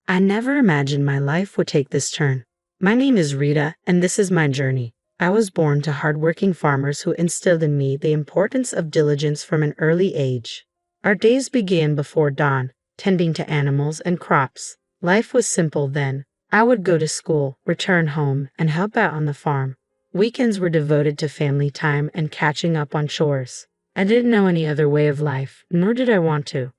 I never imagined my life would take this turn. My name is Rita, and this is my journey. I was born to hardworking farmers who instilled in me the importance of diligence from an early age. Our days began before dawn, tending to animals and crops. Life was simple then. I would go to school, return home, and help out on the farm. Weekends were devoted to family time and catching up on chores. I didn't know any other way of life, nor did I want to.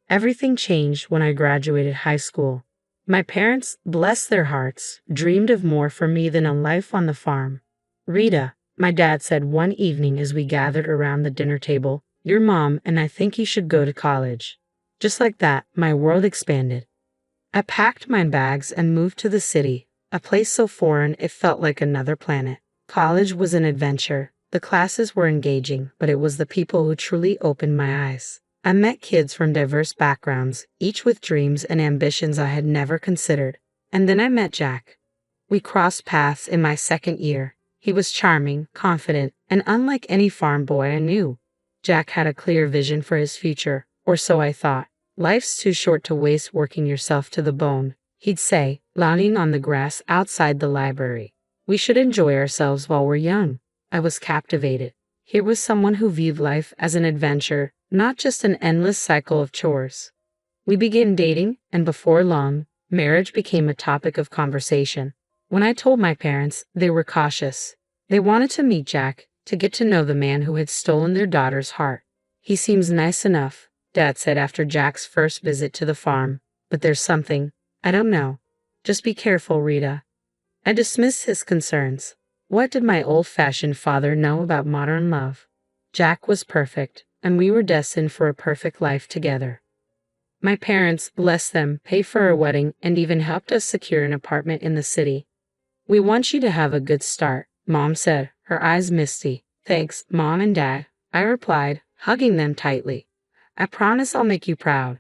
Everything changed when I graduated high school. My parents, bless their hearts, dreamed of more for me than a life on the farm. Rita, my dad said one evening as we gathered around the dinner table, your mom and I think you should go to college. Just like that, my world expanded. I packed my bags and moved to the city, a place so foreign it felt like another planet. College was an adventure. The classes were engaging, but it was the people who truly opened my eyes. I met kids from diverse backgrounds, each with dreams and ambitions I had never considered. And then I met Jack. We crossed paths in my second year. He was charming, confident, and unlike any farm boy I knew. Jack had a clear vision for his future, or so I thought. Life's too short to waste working yourself to the bone, he'd say, lounging on the grass outside the library. We should enjoy ourselves while we're young. I was captivated. Here was someone who viewed life as an adventure, not just an endless cycle of chores. We began dating, and before long, marriage became a topic of conversation. When I told my parents, they were cautious. They wanted to meet Jack, to get to know the man who had stolen their daughter's heart. He seems nice enough, Dad said after Jack's first visit to the farm, but there's something, I don't know. Just be careful, Rita. I dismissed his concerns. What did my old-fashioned father know about modern love? Jack was perfect, and we were destined for a perfect life together. My parents, bless them, paid for our wedding and even helped us secure an apartment in the city. We want you to have a good start, Mom said, her eyes misty. Thanks, Mom and Dad, I replied, hugging them tightly. I promise I'll make you proud.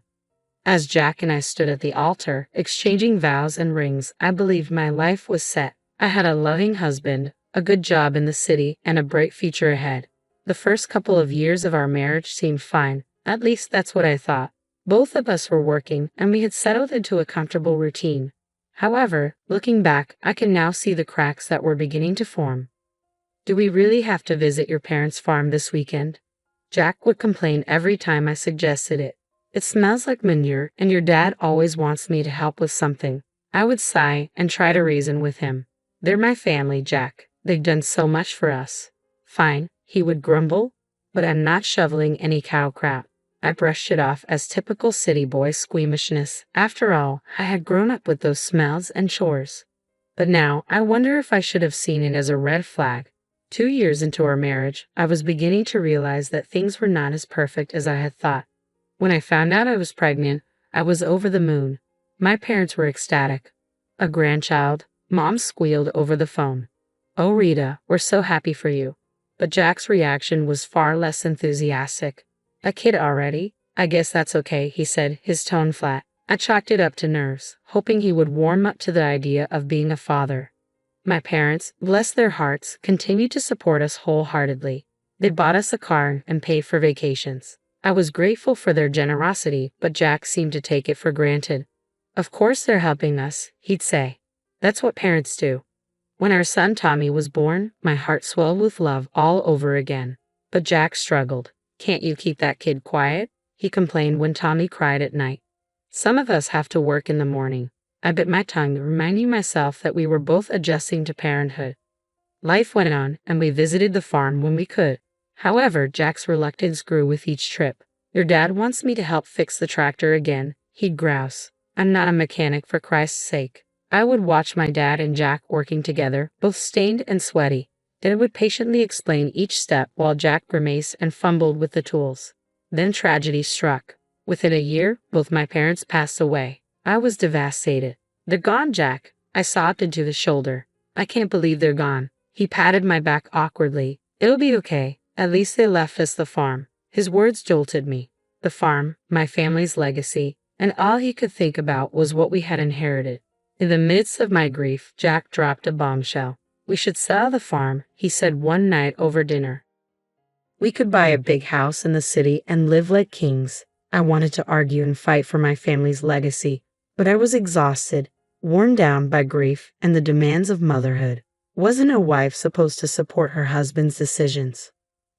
As Jack and I stood at the altar, exchanging vows and rings, I believed my life was set. I had a loving husband, a good job in the city, and a bright future ahead. The first couple of years of our marriage seemed fine, at least that's what I thought. Both of us were working, and we had settled into a comfortable routine. However, looking back, I can now see the cracks that were beginning to form. Do we really have to visit your parents' farm this weekend? Jack would complain every time I suggested it. It smells like manure, and your dad always wants me to help with something. I would sigh and try to reason with him. They're my family, Jack. They've done so much for us. Fine, he would grumble, but I'm not shoveling any cow crap. I brushed it off as typical city boy squeamishness. After all, I had grown up with those smells and chores. But now, I wonder if I should have seen it as a red flag. 2 years into our marriage, I was beginning to realize that things were not as perfect as I had thought. When I found out I was pregnant, I was over the moon. My parents were ecstatic. A grandchild, Mom squealed over the phone. Oh, Rita, we're so happy for you. But Jack's reaction was far less enthusiastic. A kid already? I guess that's okay, he said, his tone flat. I chalked it up to nerves, hoping he would warm up to the idea of being a father. My parents, bless their hearts, continued to support us wholeheartedly. They bought us a car and paid for vacations. I was grateful for their generosity, but Jack seemed to take it for granted. Of course they're helping us, he'd say. That's what parents do. When our son Tommy was born, my heart swelled with love all over again. But Jack struggled. Can't you keep that kid quiet? He complained when Tommy cried at night. Some of us have to work in the morning. I bit my tongue, reminding myself that we were both adjusting to parenthood. Life went on, and we visited the farm when we could. However, Jack's reluctance grew with each trip. Your dad wants me to help fix the tractor again, he'd grouse. I'm not a mechanic, for Christ's sake. I would watch my dad and Jack working together, both stained and sweaty. Dad would patiently explain each step while Jack grimaced and fumbled with the tools. Then tragedy struck. Within a year, both my parents passed away. I was devastated. They're gone, Jack. I sobbed into the shoulder. I can't believe they're gone. He patted my back awkwardly. It'll be okay. At least they left us the farm. His words jolted me. The farm, my family's legacy, and all he could think about was what we had inherited. In the midst of my grief, Jack dropped a bombshell. We should sell the farm, he said one night over dinner. We could buy a big house in the city and live like kings. I wanted to argue and fight for my family's legacy, But I was exhausted, worn down by grief and the demands of motherhood. Wasn't a wife supposed to support her husband's decisions?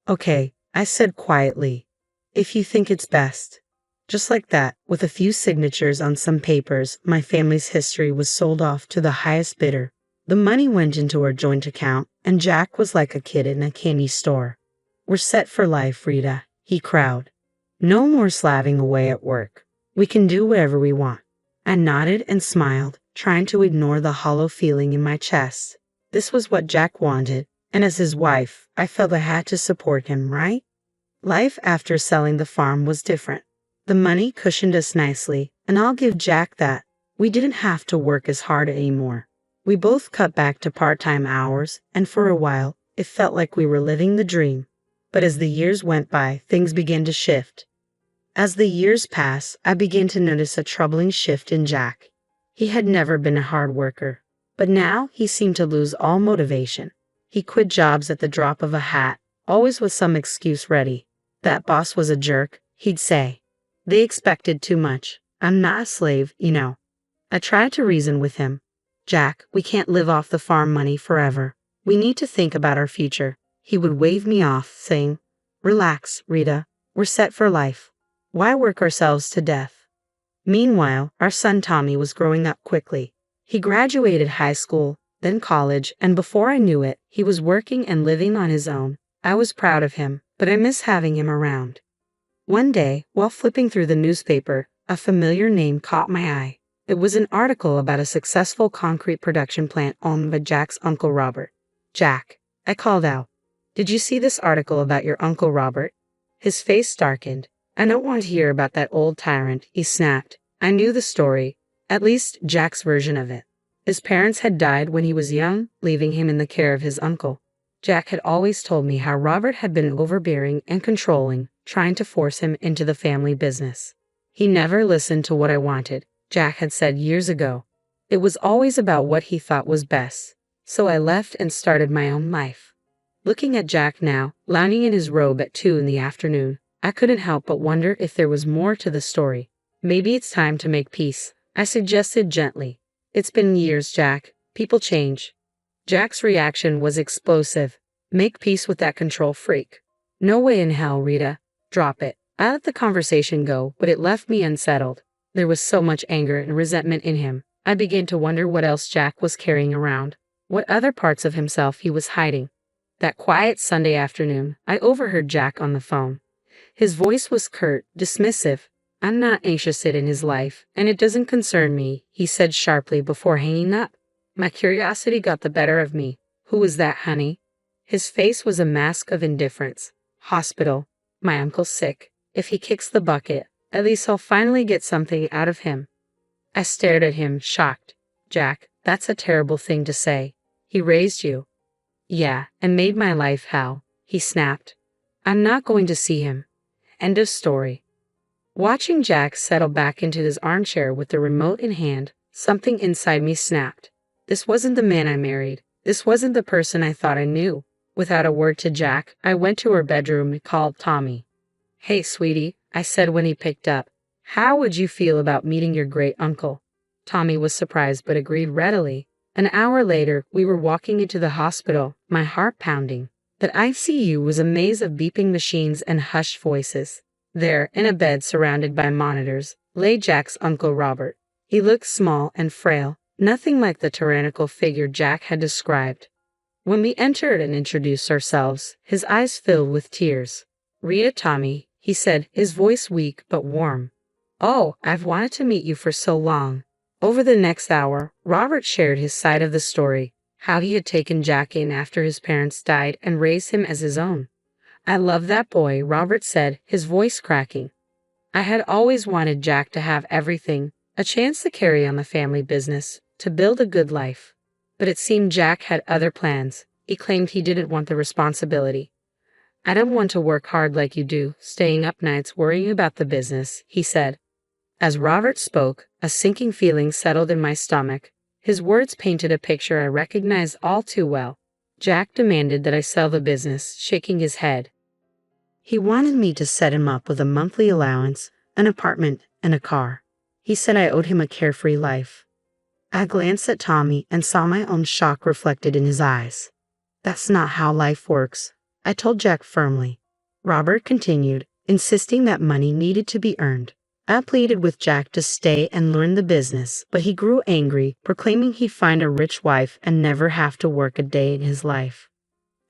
Okay, I said quietly. If you think it's best. Just like that, with a few signatures on some papers, my family's history was sold off to the highest bidder. The money went into our joint account, and Jack was like a kid in a candy store. We're set for life, Rita, he crowed. No more slaving away at work. We can do whatever we want. I nodded and smiled, trying to ignore the hollow feeling in my chest. This was what Jack wanted, and as his wife, I felt I had to support him, right? Life after selling the farm was different. The money cushioned us nicely, and I'll give Jack that. We didn't have to work as hard anymore. We both cut back to part-time hours, and for a while, it felt like we were living the dream. But as the years went by, things began to shift. As the years passed, I began to notice a troubling shift in Jack. He had never been a hard worker, but now he seemed to lose all motivation. He quit jobs at the drop of a hat, always with some excuse ready. That boss was a jerk, he'd say. They expected too much. I'm not a slave, you know. I tried to reason with him. Jack, we can't live off the farm money forever. We need to think about our future. He would wave me off, saying, Relax, Rita. We're set for life. Why work ourselves to death? Meanwhile, our son Tommy was growing up quickly. He graduated high school, then college, and before I knew it, he was working and living on his own. I was proud of him, but I miss having him around. One day, while flipping through the newspaper, a familiar name caught my eye. It was an article about a successful concrete production plant owned by Jack's Uncle Robert. Jack, I called out. Did you see this article about your Uncle Robert? His face darkened. I don't want to hear about that old tyrant, he snapped. I knew the story, at least Jack's version of it. His parents had died when he was young, leaving him in the care of his uncle. Jack had always told me how Robert had been overbearing and controlling, trying to force him into the family business. He never listened to what I wanted, Jack had said years ago. It was always about what he thought was best. So I left and started my own life. Looking at Jack now, lounging in his robe at 2 in the afternoon, I couldn't help but wonder if there was more to the story. Maybe it's time to make peace, I suggested gently. It's been years, Jack. People change. Jack's reaction was explosive. Make peace with that control freak. No way in hell, Rita. Drop it. I let the conversation go, but it left me unsettled. There was so much anger and resentment in him. I began to wonder what else Jack was carrying around, what other parts of himself he was hiding. That quiet Sunday afternoon, I overheard Jack on the phone. His voice was curt, dismissive. I'm not interested in his life, and it doesn't concern me, he said sharply before hanging up. My curiosity got the better of me. Who was that, honey? His face was a mask of indifference. Hospital. My uncle's sick. If he kicks the bucket, at least I'll finally get something out of him. I stared at him, shocked. Jack, that's a terrible thing to say. He raised you. Yeah, and made my life hell, he snapped. I'm not going to see him. End of story. Watching Jack settle back into his armchair with the remote in hand, something inside me snapped. This wasn't the man I married. This wasn't the person I thought I knew. Without a word to Jack, I went to her bedroom and called Tommy. Hey, sweetie, I said when he picked up. How would you feel about meeting your great uncle? Tommy was surprised but agreed readily. An hour later, we were walking into the hospital, my heart pounding. That ICU was a maze of beeping machines and hushed voices. There, in a bed surrounded by monitors, lay Jack's Uncle Robert. He looked small and frail, nothing like the tyrannical figure Jack had described. When we entered and introduced ourselves, his eyes filled with tears. Rita, Tommy, he said, his voice weak but warm. Oh, I've wanted to meet you for so long. Over the next hour, Robert shared his side of the story, how he had taken Jack in after his parents died and raised him as his own. I love that boy, Robert said, his voice cracking. I had always wanted Jack to have everything, a chance to carry on the family business, to build a good life. But it seemed Jack had other plans. He claimed he didn't want the responsibility. I don't want to work hard like you do, staying up nights worrying about the business, he said. As Robert spoke, a sinking feeling settled in my stomach. His words painted a picture I recognized all too well. Jack demanded that I sell the business, shaking his head. He wanted me to set him up with a monthly allowance, an apartment, and a car. He said I owed him a carefree life. I glanced at Tommy and saw my own shock reflected in his eyes. That's not how life works, I told Jack firmly. Robert continued, insisting that money needed to be earned. I pleaded with Jack to stay and learn the business, but he grew angry, proclaiming he'd find a rich wife and never have to work a day in his life.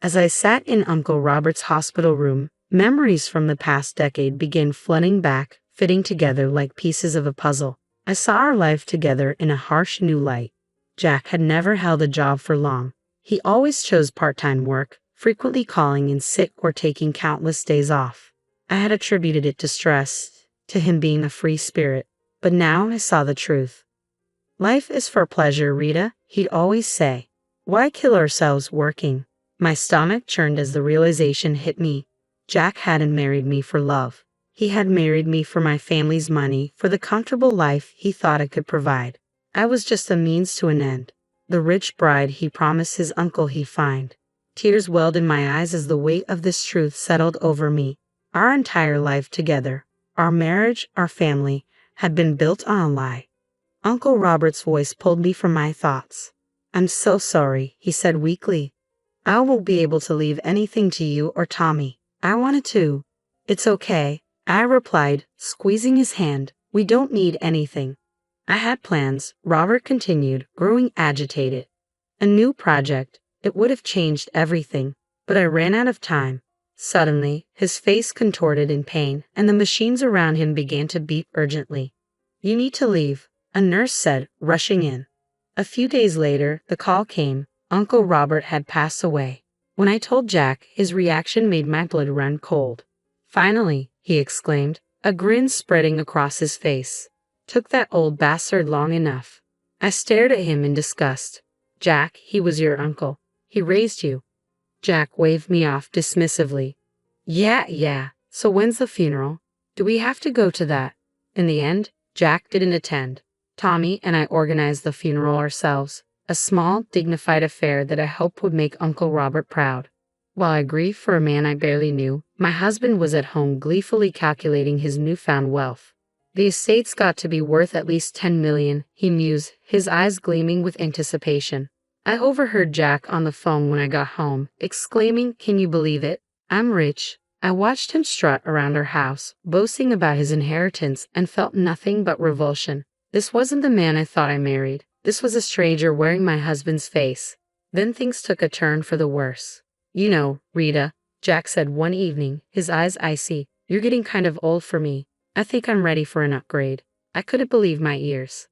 As I sat in Uncle Robert's hospital room, memories from the past decade began flooding back, fitting together like pieces of a puzzle. I saw our life together in a harsh new light. Jack had never held a job for long. He always chose part-time work, frequently calling in sick or taking countless days off. I had attributed it to stress, to him being a free spirit, but now I saw the truth. Life is for pleasure, Rita, he'd always say. Why kill ourselves working? My stomach churned as the realization hit me. Jack hadn't married me for love. He had married me for my family's money, for the comfortable life he thought I could provide. I was just a means to an end. The rich bride he promised his uncle he'd find. Tears welled in my eyes as the weight of this truth settled over me. Our entire life together, our marriage, our family, had been built on a lie. Uncle Robert's voice pulled me from my thoughts. I'm so sorry, he said weakly. I won't be able to leave anything to you or Tommy. I wanted to. It's okay, I replied, squeezing his hand. We don't need anything. I had plans, Robert continued, growing agitated. A new project. It would have changed everything, but I ran out of time. Suddenly, his face contorted in pain, and the machines around him began to beep urgently. You need to leave, a nurse said, rushing in. A few days later, the call came. Uncle Robert had passed away. When I told Jack, his reaction made my blood run cold. Finally, he exclaimed, a grin spreading across his face. Took that old bastard long enough. I stared at him in disgust. Jack, he was your uncle. He raised you. Jack waved me off dismissively. Yeah, so when's the funeral? Do we have to go to that? In the end, Jack didn't attend. Tommy and I organized the funeral ourselves, a small, dignified affair that I hoped would make Uncle Robert proud. While I grieved for a man I barely knew, my husband was at home gleefully calculating his newfound wealth. The estate's got to be worth at least $10 million, he mused, his eyes gleaming with anticipation. I overheard Jack on the phone when I got home, exclaiming, can you believe it? I'm rich. I watched him strut around our house, boasting about his inheritance, and felt nothing but revulsion. This wasn't the man I thought I married. This was a stranger wearing my husband's face. Then things took a turn for the worse. You know, Rita, Jack said one evening, his eyes icy, you're getting kind of old for me. I think I'm ready for an upgrade. I couldn't believe my ears.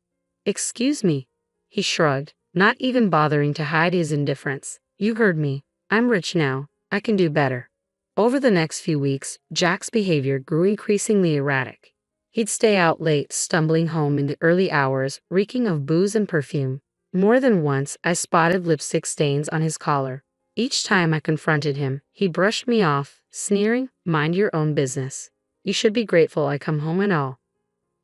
Excuse me. He shrugged, not even bothering to hide his indifference. You heard me. I'm rich now. I can do better. Over the next few weeks, Jack's behavior grew increasingly erratic. He'd stay out late, stumbling home in the early hours, reeking of booze and perfume. More than once, I spotted lipstick stains on his collar. Each time I confronted him, he brushed me off, sneering, mind your own business. You should be grateful I come home at all.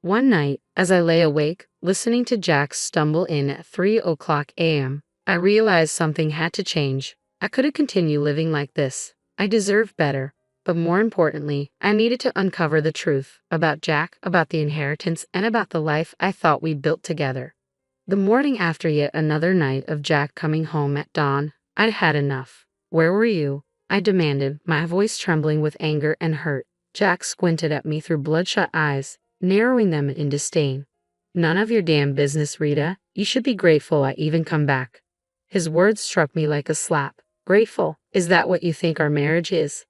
One night, as I lay awake, listening to Jack stumble in at 3:00 a.m., I realized something had to change. I couldn't continue living like this. I deserved better. But more importantly, I needed to uncover the truth about Jack, about the inheritance, and about the life I thought we built together. The morning after yet another night of Jack coming home at dawn, I'd had enough. Where were you? I demanded, my voice trembling with anger and hurt. Jack squinted at me through bloodshot eyes, narrowing them in disdain. None of your damn business, Rita. You should be grateful I even come back. His words struck me like a slap. Grateful? Is that what you think our marriage is?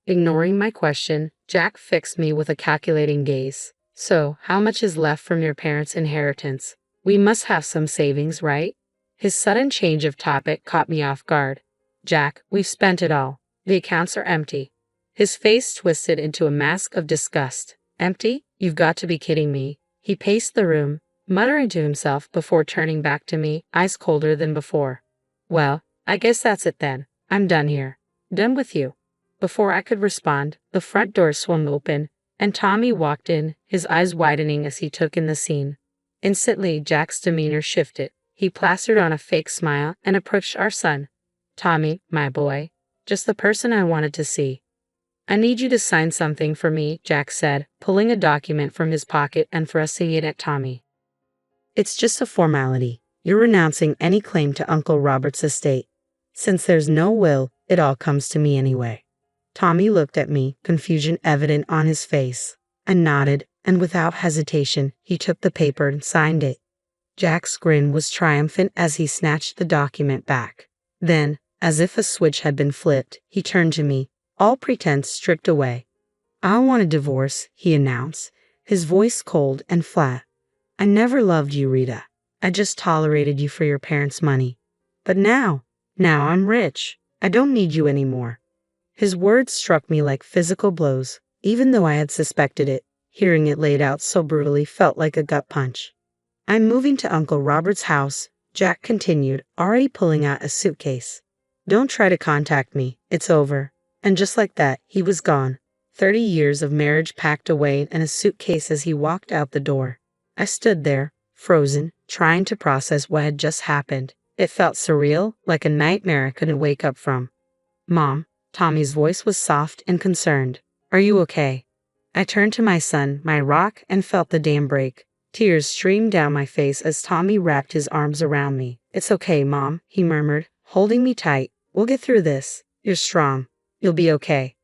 Ignoring my question, Jack fixed me with a calculating gaze. So, how much is left from your parents' inheritance? We must have some savings, right? His sudden change of topic caught me off guard. Jack, we've spent it all. The accounts are empty. His face twisted into a mask of disgust. Empty? You've got to be kidding me. He paced the room, muttering to himself before turning back to me, eyes colder than before. Well, I guess that's it then. I'm done here. Done with you. Before I could respond, the front door swung open, and Tommy walked in, his eyes widening as he took in the scene. Instantly, Jack's demeanor shifted. He plastered on a fake smile and approached our son. Tommy, my boy, just the person I wanted to see. I need you to sign something for me, Jack said, pulling a document from his pocket and thrusting it at Tommy. It's just a formality. You're renouncing any claim to Uncle Robert's estate. Since there's no will, it all comes to me anyway. Tommy looked at me, confusion evident on his face. I nodded, and without hesitation, he took the paper and signed it. Jack's grin was triumphant as he snatched the document back. Then, as if a switch had been flipped, he turned to me, all pretense stripped away. "I want a divorce," he announced, his voice cold and flat. "I never loved you, Rita. I just tolerated you for your parents' money. But now I'm rich. I don't need you anymore." His words struck me like physical blows, even though I had suspected it. Hearing it laid out so brutally felt like a gut punch. "I'm moving to Uncle Robert's house," Jack continued, already pulling out a suitcase. "Don't try to contact me. It's over." And just like that, he was gone. 30 years of marriage packed away in a suitcase as he walked out the door. I stood there, frozen, trying to process what had just happened. It felt surreal, like a nightmare I couldn't wake up from. "Mom," Tommy's voice was soft and concerned. "Are you okay?" I turned to my son, my rock, and felt the dam break. Tears streamed down my face as Tommy wrapped his arms around me. "It's okay, Mom," he murmured, holding me tight. "We'll get through this. You're strong. You'll be okay."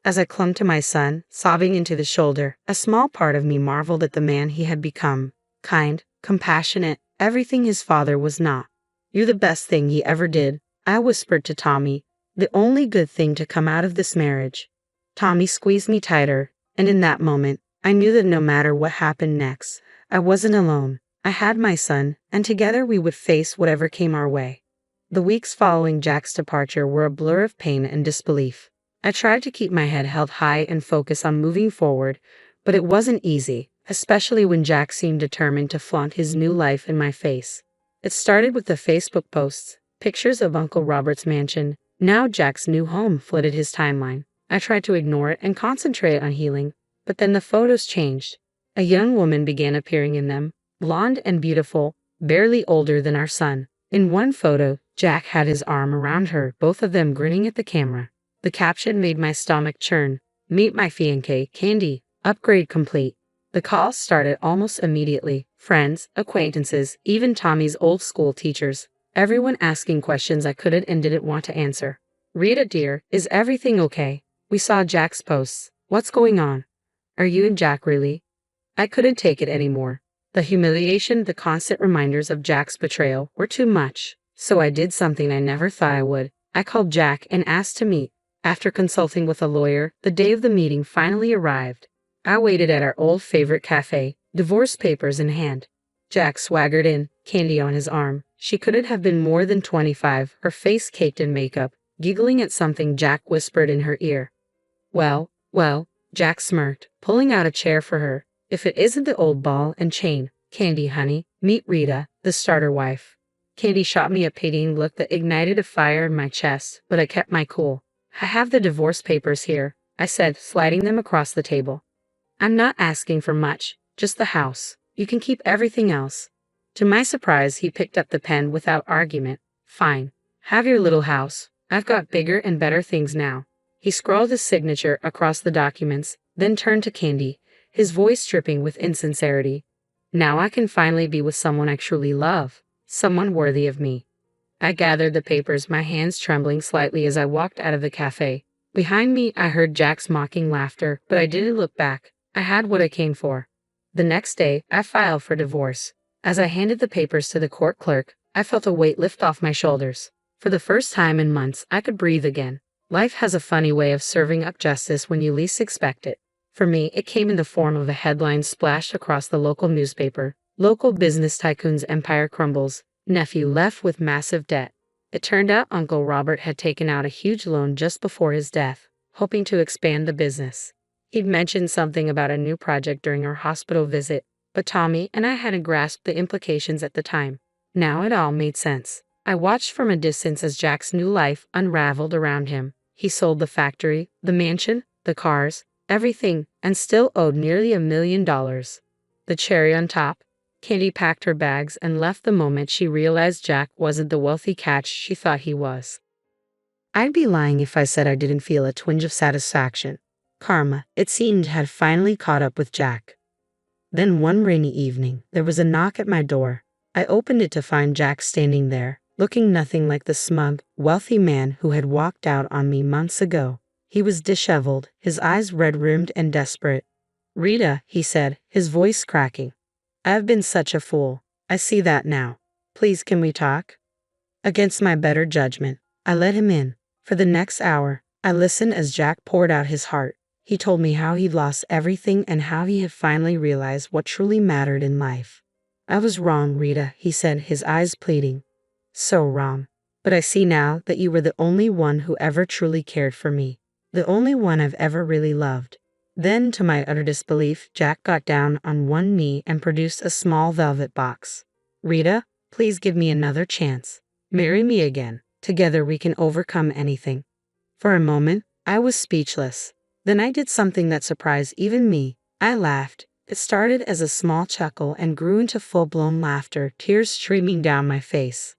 As I clung to my son, sobbing into the shoulder, a small part of me marveled at the man he had become. Kind, compassionate, everything his father was not. "You're the best thing he ever did," I whispered to Tommy. "The only good thing to come out of this marriage." Tommy squeezed me tighter, and in that moment, I knew that no matter what happened next, I wasn't alone. I had my son, and together we would face whatever came our way. The weeks following Jack's departure were a blur of pain and disbelief. I tried to keep my head held high and focus on moving forward, but it wasn't easy, especially when Jack seemed determined to flaunt his new life in my face. It started with the Facebook posts, pictures of Uncle Robert's mansion. Now Jack's new home flooded his timeline. I tried to ignore it and concentrate on healing, but then the photos changed. A young woman began appearing in them, blonde and beautiful, barely older than our son. In one photo, Jack had his arm around her, both of them grinning at the camera. The caption made my stomach churn. "Meet my fiancé, Candy. Upgrade complete." The calls started almost immediately. Friends, acquaintances, even Tommy's old school teachers. Everyone asking questions I couldn't and didn't want to answer. "Rita dear, is everything okay? We saw Jack's posts. What's going on? Are you and Jack really?" I couldn't take it anymore. The humiliation, the constant reminders of Jack's betrayal were too much. So I did something I never thought I would. I called Jack and asked to meet. After consulting with a lawyer, the day of the meeting finally arrived. I waited at our old favorite cafe, divorce papers in hand. Jack swaggered in, Candy on his arm. She couldn't have been more than 25, her face caked in makeup, giggling at something Jack whispered in her ear. Well, Jack smirked, pulling out a chair for her. "If it isn't the old ball and chain, Candy, honey, meet Rita, the starter wife." Candy shot me a pitying look that ignited a fire in my chest, but I kept my cool. "I have the divorce papers here," I said, sliding them across the table. "I'm not asking for much, just the house. You can keep everything else." To my surprise, he picked up the pen without argument. "Fine. Have your little house. I've got bigger and better things now." He scrawled his signature across the documents, then turned to Candy, his voice dripping with insincerity. "Now I can finally be with someone I truly love, someone worthy of me." I gathered the papers, my hands trembling slightly as I walked out of the cafe. Behind me, I heard Jack's mocking laughter, but I didn't look back. I had what I came for. The next day, I filed for divorce. As I handed the papers to the court clerk, I felt a weight lift off my shoulders. For the first time in months, I could breathe again. Life has a funny way of serving up justice when you least expect it. For me, it came in the form of a headline splashed across the local newspaper. "Local business tycoon's empire crumbles. Nephew left with massive debt." It turned out Uncle Robert had taken out a huge loan just before his death, hoping to expand the business. He'd mentioned something about a new project during our hospital visit, but Tommy and I hadn't grasped the implications at the time. Now it all made sense. I watched from a distance as Jack's new life unraveled around him. He sold the factory, the mansion, the cars, everything, and still owed nearly $1 million. The cherry on top, Candy packed her bags and left the moment she realized Jack wasn't the wealthy catch she thought he was. I'd be lying if I said I didn't feel a twinge of satisfaction. Karma, it seemed, had finally caught up with Jack. Then one rainy evening, there was a knock at my door. I opened it to find Jack standing there, looking nothing like the smug, wealthy man who had walked out on me months ago. He was disheveled, his eyes red-rimmed and desperate. "Rita," he said, his voice cracking. "I have been such a fool. I see that now. Please, can we talk?" Against my better judgment, I let him in. For the next hour, I listened as Jack poured out his heart. He told me how he'd lost everything and how he had finally realized what truly mattered in life. "I was wrong, Rita," he said, his eyes pleading. "So wrong. But I see now that you were the only one who ever truly cared for me. The only one I've ever really loved." Then, to my utter disbelief, Jack got down on one knee and produced a small velvet box. "Rita, please give me another chance. Marry me again. Together we can overcome anything." For a moment, I was speechless. Then I did something that surprised even me. I laughed. It started as a small chuckle and grew into full-blown laughter, tears streaming down my face.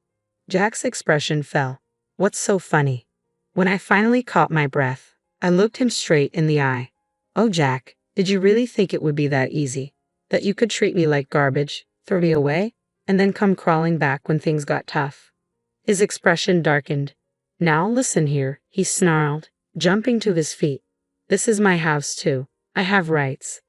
Jack's expression fell. "What's so funny?" When I finally caught my breath, I looked him straight in the eye. "Oh, Jack, did you really think it would be that easy? That you could treat me like garbage, throw me away, and then come crawling back when things got tough?" His expression darkened. "Now listen here," he snarled, jumping to his feet. "This is my house too. I have rights."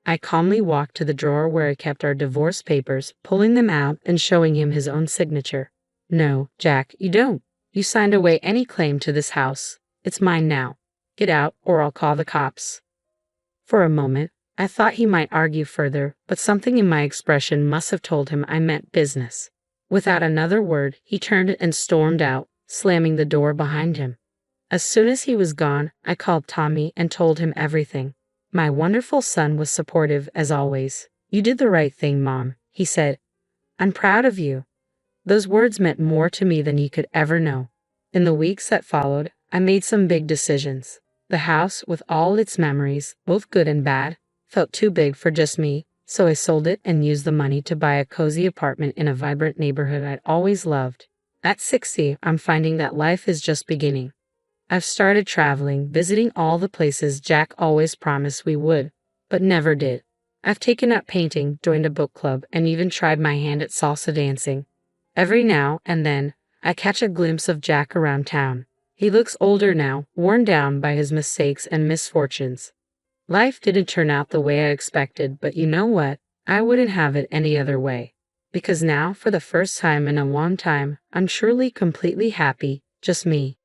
I calmly walked to the drawer where I kept our divorce papers, pulling them out and showing him his own signature. "No, Jack, you don't. You signed away any claim to this house. It's mine now. Get out, or I'll call the cops." For a moment, I thought he might argue further, but something in my expression must have told him I meant business. Without another word, he turned and stormed out, slamming the door behind him. As soon as he was gone, I called Tommy and told him everything. My wonderful son was supportive as always. "You did the right thing, Mom," he said. "I'm proud of you." Those words meant more to me than he could ever know. In the weeks that followed, I made some big decisions. The house, with all its memories, both good and bad, felt too big for just me, so I sold it and used the money to buy a cozy apartment in a vibrant neighborhood I'd always loved. At 60, I'm finding that life is just beginning. I've started traveling, visiting all the places Jack always promised we would, but never did. I've taken up painting, joined a book club, and even tried my hand at salsa dancing. Every now and then, I catch a glimpse of Jack around town. He looks older now, worn down by his mistakes and misfortunes. Life didn't turn out the way I expected, but you know what? I wouldn't have it any other way. Because now, for the first time in a long time, I'm truly completely happy, just me.